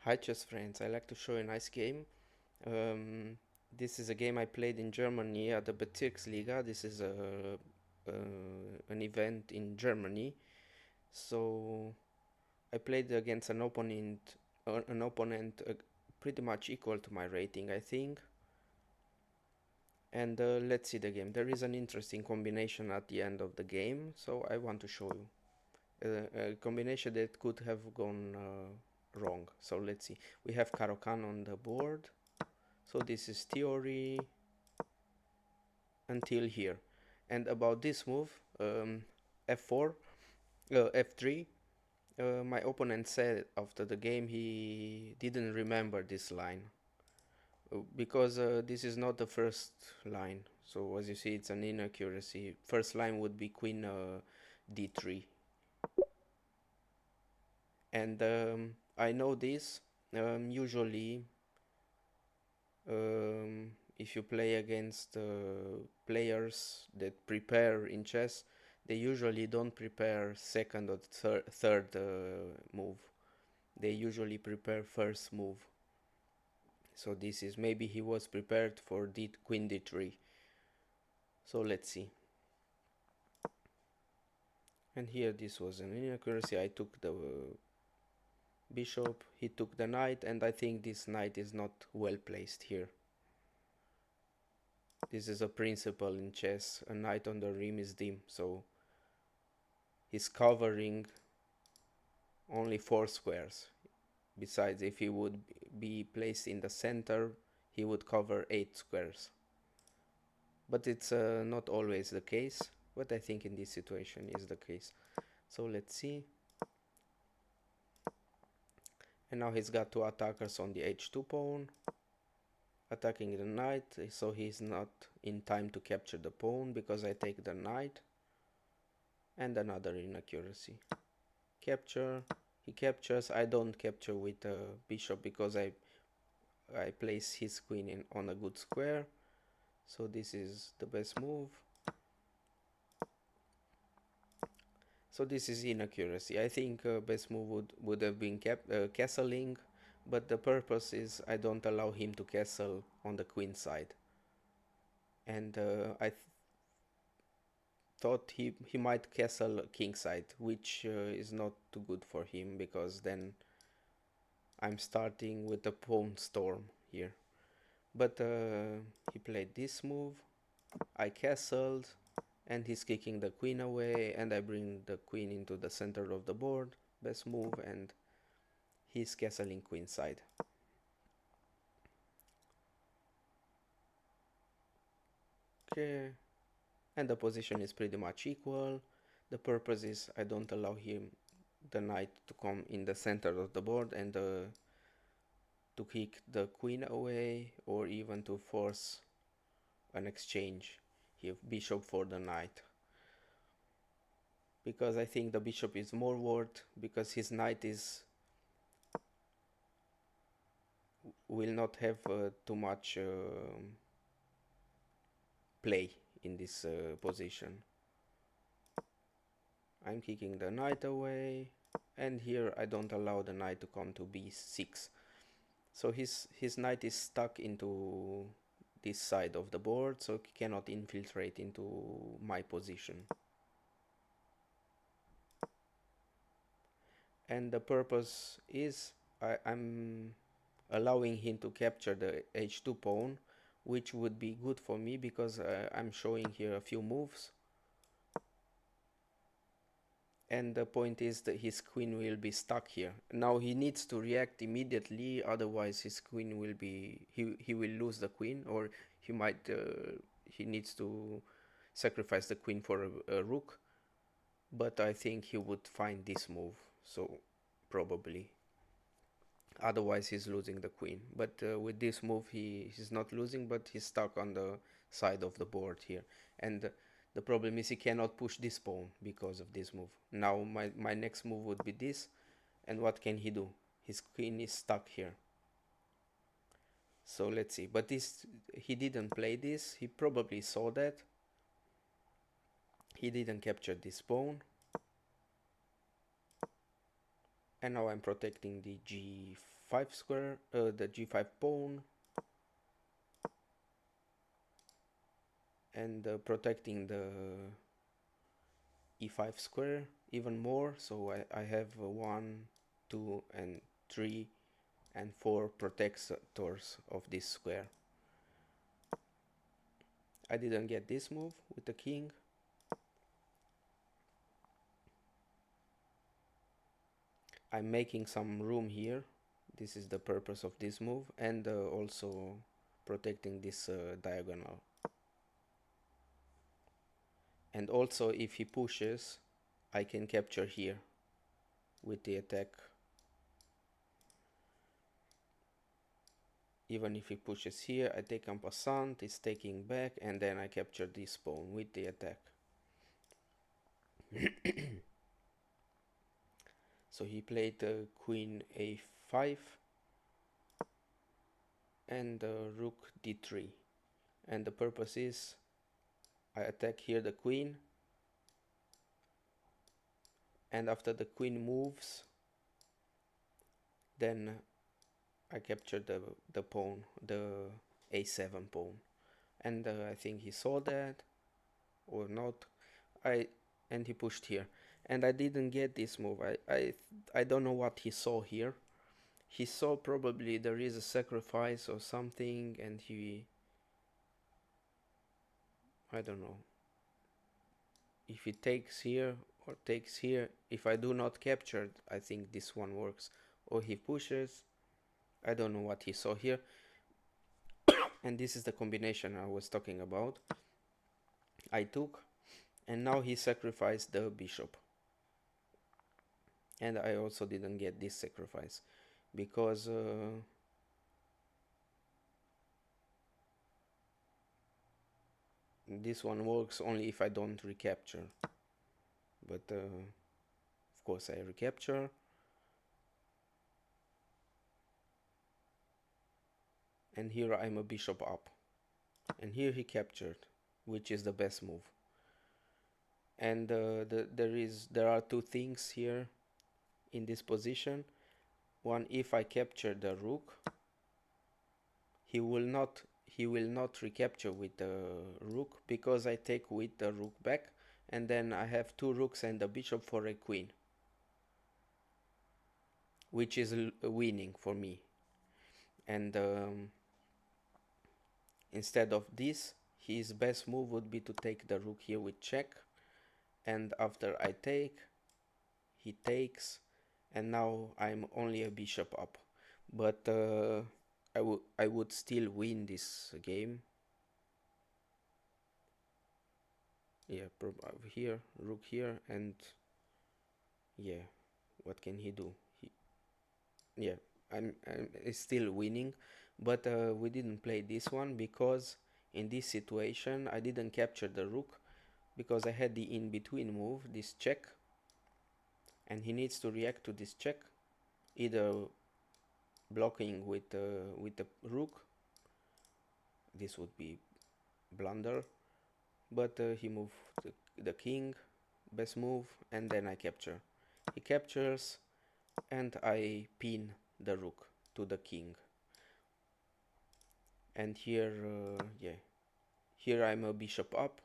Hi chess friends, I like to show a nice game. Um, this is a game I played in Germany at the Bezirksliga. This is an event in Germany. So I played against an opponent pretty much equal to my rating, I think. And let's see the game. There is an interesting combination at the end of the game, so I want to show you a combination that could have gone wrong. So let's see. We have Caro-Kann on the board. So this is theory until here. And about this move, f4, f3, my opponent said after the game he didn't remember this line because this is not the first line. So as you see, it's an inaccuracy. First line would be queen d3. And I know this. Usually if you play against players that prepare in chess, they usually don't prepare second or third move. They usually prepare first move. So this is, maybe he was prepared for queen d3. So let's see. And here this was an inaccuracy. I took the bishop, he took the knight, and I think this knight is not well placed here. This is a principle in chess. A knight on the rim is dim, so he's covering only 4 squares. Besides, if he would be placed in the center, he would cover 8 squares. But it's not always the case, but I think in this situation is the case. So let's see. And now he's got 2 attackers on the h2 pawn, attacking the knight, so he's not in time to capture the pawn because I take the knight. And another inaccuracy. Capture, he captures, I don't capture with a bishop because I place his queen on a good square. So this is the best move. So this is inaccuracy. I think best move would have been castling, but the purpose is I don't allow him to castle on the queen side. And I thought he might castle king side, which is not too good for him because then I'm starting with a pawn storm here. But he played this move, I castled, and he's kicking the queen away, and I bring the queen into the center of the board, best move, and he's castling queenside. Okay, and the position is pretty much equal. The purpose is I don't allow him, the knight, to come in the center of the board and to kick the queen away, or even to force an exchange here, bishop for the knight. Because I think the bishop is more worth, because his knight will not have too much play in this position. I'm kicking the knight away, and here I don't allow the knight to come to b6. So his knight is stuck into this side of the board, so he cannot infiltrate into my position. And the purpose is I'm allowing him to capture the h2 pawn, which would be good for me because I'm showing here a few moves. And the point is that his queen will be stuck here. Now he needs to react immediately, otherwise his queen will be, he will lose the queen, or he might, he needs to sacrifice the queen for a rook. But I think he would find this move, so probably. Otherwise he's losing the queen. But with this move he's not losing, but he's stuck on the side of the board here. And the problem is he cannot push this pawn because of this move. Now my next move would be this, and what can he do? His queen is stuck here. So let's see, but this, he didn't play this, he probably saw that. He didn't capture this pawn. And now I'm protecting the g5 square, the g5 pawn, and protecting the e5 square even more. So I have 1, 2, and 3 and 4 protectors of this square. I didn't get this move with the king. I'm making some room here. This is the purpose of this move, and also protecting this diagonal. And also if he pushes, I can capture here with the attack. Even if he pushes here, I take en passant, it's taking back, and then I capture this pawn with the attack. So he played queen a5 and rook d3. And the purpose is I attack here the queen, and after the queen moves, then I capture the pawn, the a7 pawn. And I think he saw that or not. And he pushed here, and I didn't get this move. I don't know what he saw here. He saw probably there is a sacrifice or something, and I don't know if he takes here or takes here. If I do not capture, I think this one works. Or he pushes. I don't know what he saw here. And this is the combination I was talking about. I took, and now he sacrificed the bishop. And I also didn't get this sacrifice because this one works only if I don't recapture. But of course I recapture. And here I'm a bishop up. And here he captured, which is the best move. And there are two things here in this position. One, if I capture the rook, he will not recapture with the rook because I take with the rook back, and then I have two rooks and a bishop for a queen, which is winning for me. And instead of this, his best move would be to take the rook here with check, and after I take, he takes, and now I'm only a bishop up. But I would still win this game. Yeah, here, rook here, and yeah, what can he do? Yeah, I'm still winning, but we didn't play this one because in this situation I didn't capture the rook because I had the in-between move, this check, and he needs to react to this check, either blocking with the rook. This would be blunder, but he moved the king, best move, and then I capture. He captures, and I pin the rook to the king. And here, yeah, here I'm a bishop up.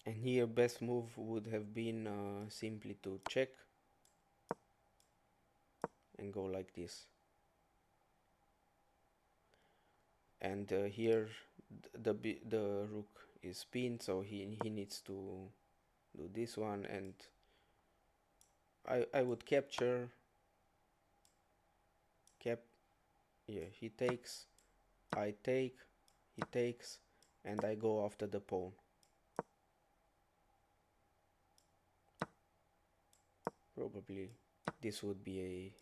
And here best move would have been simply to check and go like this. And here the rook is pinned, so he needs to do this one, and I would capture, yeah, he takes, I take, he takes, and I go after the pawn. Probably this would be a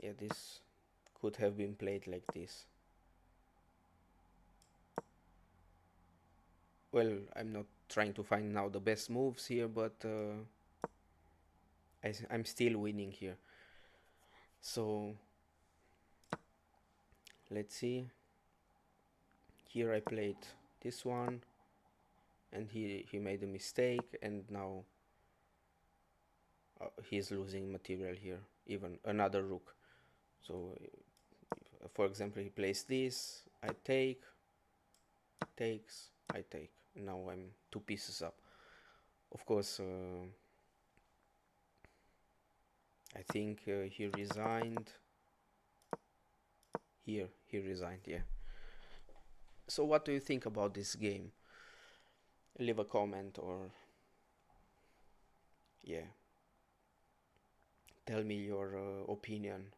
yeah, this could have been played like this. Well, I'm not trying to find now the best moves here, but I'm still winning here. So let's see. here I played this one, and he made a mistake, and now he's losing material here, even another rook. So for example, he plays this, I take, takes, I take. Now I'm 2 pieces up. Of course, I think he resigned. Here, he resigned, yeah. So what do you think about this game? Leave a comment, or yeah, tell me your opinion.